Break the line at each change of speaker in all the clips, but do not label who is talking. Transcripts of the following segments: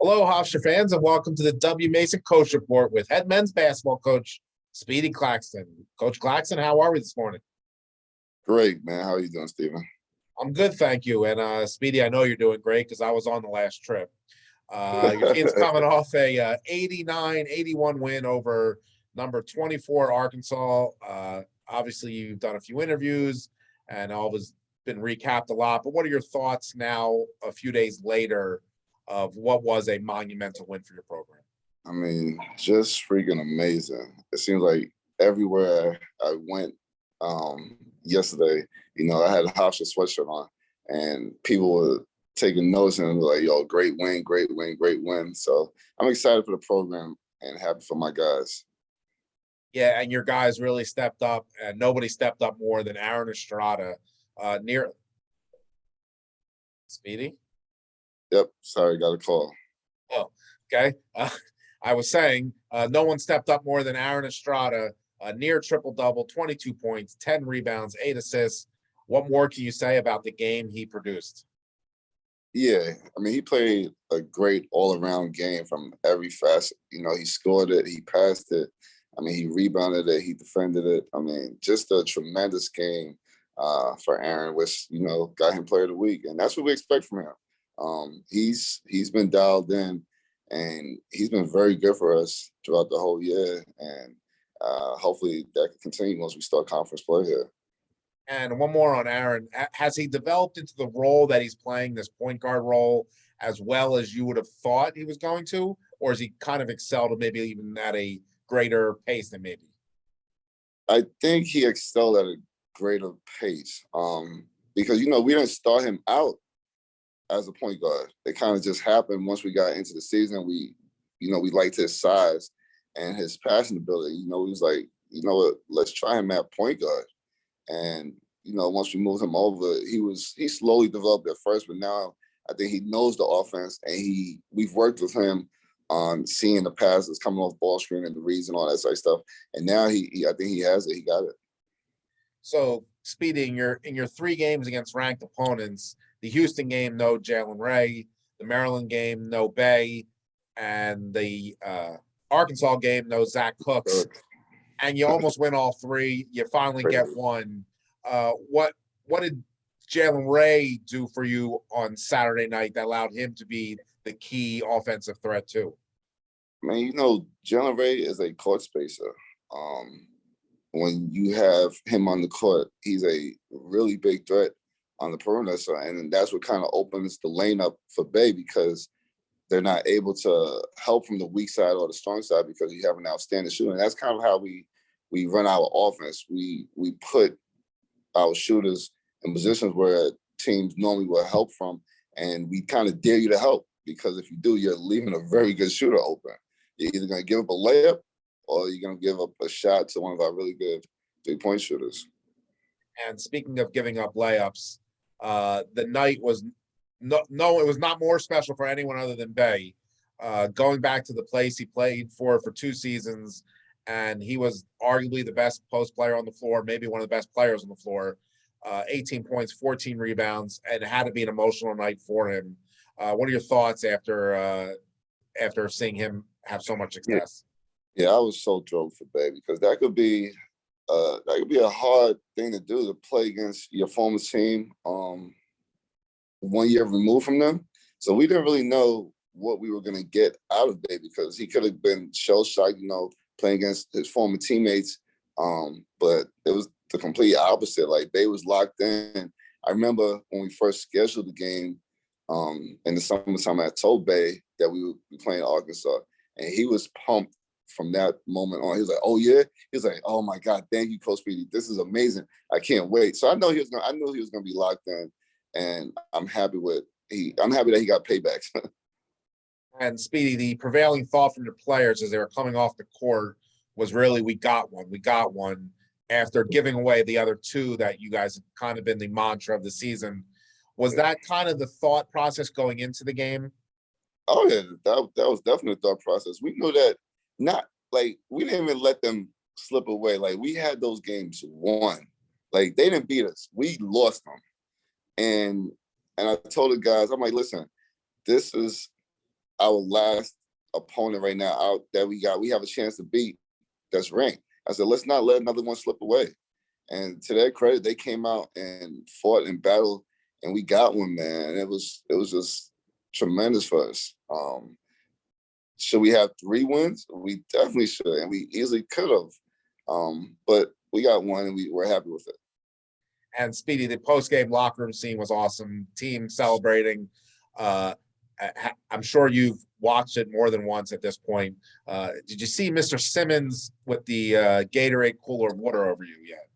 Hello, Hofstra fans, and welcome to the W. Mason Coach Report with head men's basketball coach Speedy Claxton. Coach Claxton, how are we this morning?
Great, man. How are you doing, Stephen?
I'm good, thank you. And Speedy, I know you're doing great because I was on the last trip. Your team's coming off a 89-81 win over number 24 Arkansas. Obviously, you've done a few interviews, and all has been recapped a lot. But what are your thoughts now, a few days later, of what was a monumental win for your program?
I mean, just freaking amazing. It seems like everywhere I went yesterday, I had a Hofstra sweatshirt on, and people were taking notes and were like, yo, great win, great win, great win. So I'm excited for the program and happy for my guys.
Yeah, and your guys really stepped up, and nobody stepped up more than Aaron Estrada. Near Speedy?
Yep, sorry, got a call.
Oh, okay. I was saying no one stepped up more than Aaron Estrada, near triple-double, 22 points, 10 rebounds, 8 assists. What more can you say about the game he produced?
Yeah, I mean, he played a great all-around game from every facet. He scored it, he passed it. I mean, he rebounded it, he defended it. I mean, just a tremendous game for Aaron, which, got him player of the week. And that's what we expect from him. He's been dialed in, and he's been very good for us throughout the whole year. And hopefully that can continue once we start conference play here.
And one more on Aaron. Has he developed into the role that he's playing, this point guard role, as well as you would have thought he was going to? Or has he kind of excelled maybe even at a greater pace than maybe?
I think he excelled at a greater pace because, we didn't start him out as a point guard. It kind of just happened once we got into the season. We liked his size and his passing ability. He was like, you know what, let's try him at point guard. And, once we moved him over, he slowly developed at first, but now I think he knows the offense, and we've worked with him on seeing the passes coming off ball screen and the reads and all that sort of stuff. And now I think he has it. He got it.
So, Speedy, in your 3 games against ranked opponents, the Houston game, no Jalen Ray, the Maryland game, no Bay, and the Arkansas game, no Zach Cooks. And you almost win all 3. You finally get one. What did Jalen Ray do for you on Saturday night that allowed him to be the key offensive threat too?
Man, Jalen Ray is a court spacer. When you have him on the court, he's a really big threat on the perimeter side, and that's what kind of opens the lane up for Bay, because they're not able to help from the weak side or the strong side because you have an outstanding shooter. And that's kind of how we run our offense. We put our shooters in positions where teams normally will help from, and we kind of dare you to help, because if you do, you're leaving a very good shooter open. You're either going to give up a layup or you're going to give up a shot to one of our really good three-point shooters.
And speaking of giving up layups, the night was it was not more special for anyone other than Bay. Going back to the place he played for 2 seasons, and he was arguably the best post player on the floor, maybe one of the best players on the floor. 18 points, 14 rebounds, and it had to be an emotional night for him. What are your thoughts after seeing him have so much success?
Yeah, I was so thrilled for Bay, because that could be a hard thing to do, to play against your former team 1 year removed from them. So we didn't really know what we were going to get out of Bay, because he could have been shell-shocked, playing against his former teammates. But it was the complete opposite. Like, Bay was locked in. I remember when we first scheduled the game in the summertime, I told Bay that we would be playing Arkansas, and he was pumped from that moment on. He was like, "Oh yeah," he was like, "Oh my God, thank you, Coach Speedy. This is amazing. I can't wait." So I knew he was going to be locked in, and I'm happy that he got paybacks.
And Speedy, the prevailing thought from the players as they were coming off the court was really, we got one, after giving away the other 2 that you guys have kind of been the mantra of the season. Was that kind of the thought process going into the game?
Oh yeah, that was definitely the thought process. We knew that, we didn't even let them slip away. Like, we had those games won. Like, they didn't beat us. We lost them. And I told the guys, I'm like, listen, this is our last opponent right now out that we have a chance to beat that's ranked. I said, let's not let another one slip away. And to their credit, they came out and fought and battled, and we got one, man. It was just tremendous for us. Should we have 3 wins? We definitely should, and we easily could have. But we got one, and we're happy with it.
And Speedy, the post-game locker room scene was awesome. Team celebrating. I'm sure you've watched it more than once at this point. Did you see Mr. Simmons with the Gatorade cooler of water over you yet?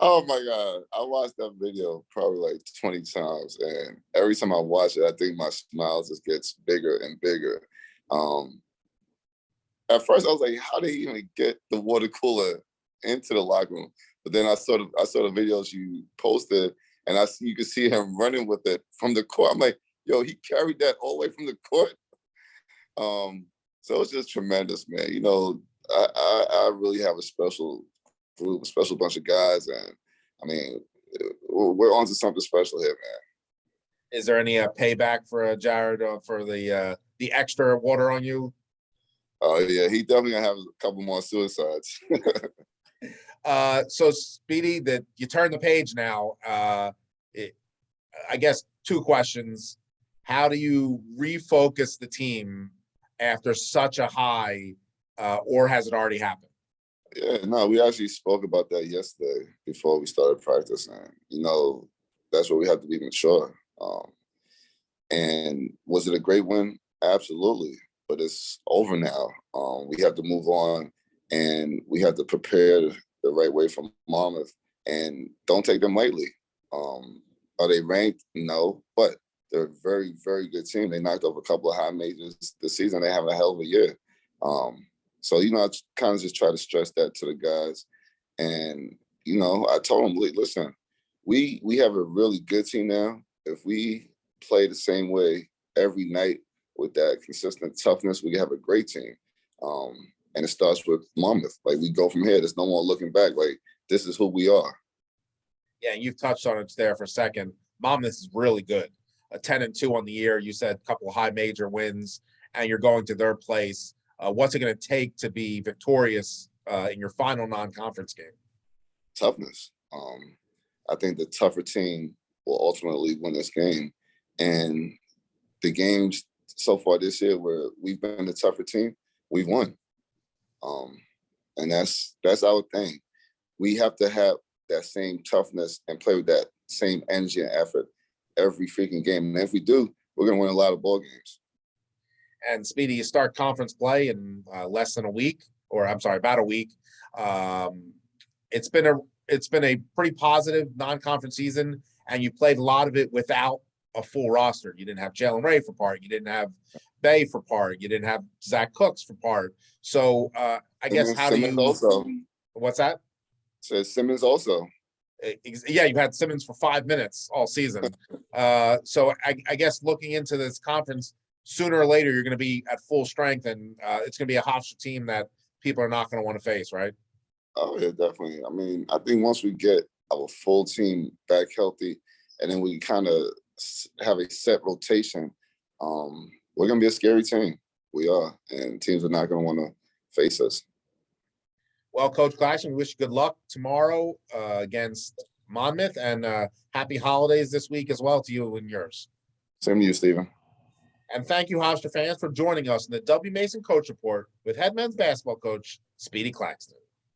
Oh my God. I watched that video probably like 20 times. And every time I watch it, I think my smile just gets bigger and bigger. At first I was like, how did he even get the water cooler into the locker room? But then I saw the videos you posted, and you could see him running with it from the court. I'm like, yo, he carried that all the way from the court. So it's just tremendous, man. You know, I really have a special group, a special bunch of guys, and I mean, we're on to something special here, man.
Is there any payback for Jared for the extra water on you?
Oh yeah, he definitely gonna have a couple more suicides.
So Speedy, that you turn the page now. I guess 2 questions. How do you refocus the team after such a high, or has it already happened?
Yeah, no, we actually spoke about that yesterday before we started practicing. You know, that's where we have to be mature. And was it a great win? Absolutely. But it's over now. We have to move on, and we have to prepare the right way for Monmouth, and don't take them lightly. Are they ranked? No, but they're a very, very good team. They knocked off a couple of high majors this season. They're having a hell of a year. So, you know, I kind of just try to stress that to the guys. And, you know, I told them, listen, we have a really good team now. If we play the same way every night with that consistent toughness, we have a great team. And it starts with Monmouth. Like, we go from here. There's no more looking back. Like, this is who we are.
Yeah, you've touched on it there for a second. Monmouth is really good. A 10-2 on the year. You said a couple of high major wins, and you're going to their place. What's it going to take to be victorious in your final non-conference game?
Toughness. I think the tougher team will ultimately win this game. And the games so far this year where we've been the tougher team, we've won. And that's our thing. We have to have that same toughness and play with that same energy and effort every freaking game. And if we do, we're going to win a lot of ball games.
And Speedy, you start conference play in less than a week, or I'm sorry, about a week. It's been a pretty positive non-conference season, and you played a lot of it without a full roster. You didn't have Jalen Ray for part. You didn't have Bay for part. You didn't have Zach Cooks for part. So I guess how
Simmons
do you?
Also.
What's that?
Says Simmons also.
Yeah, you've had Simmons for 5 minutes all season. So I guess looking into this conference, sooner or later you're going to be at full strength, and it's going to be a Hofstra team that people are not going to want to face, right?
Oh yeah, definitely. I mean, I think once we get our full team back healthy, and then we kind of have a set rotation, we're going to be a scary team. We are, and teams are not going to want to face us.
Well, Coach Claxton, we wish you good luck tomorrow against Monmouth, and happy holidays this week as well to you and yours.
Same to you, Stephen.
And thank you, Hofstra fans, for joining us in the W. Mason Coach Report with head men's basketball coach Speedy Claxton.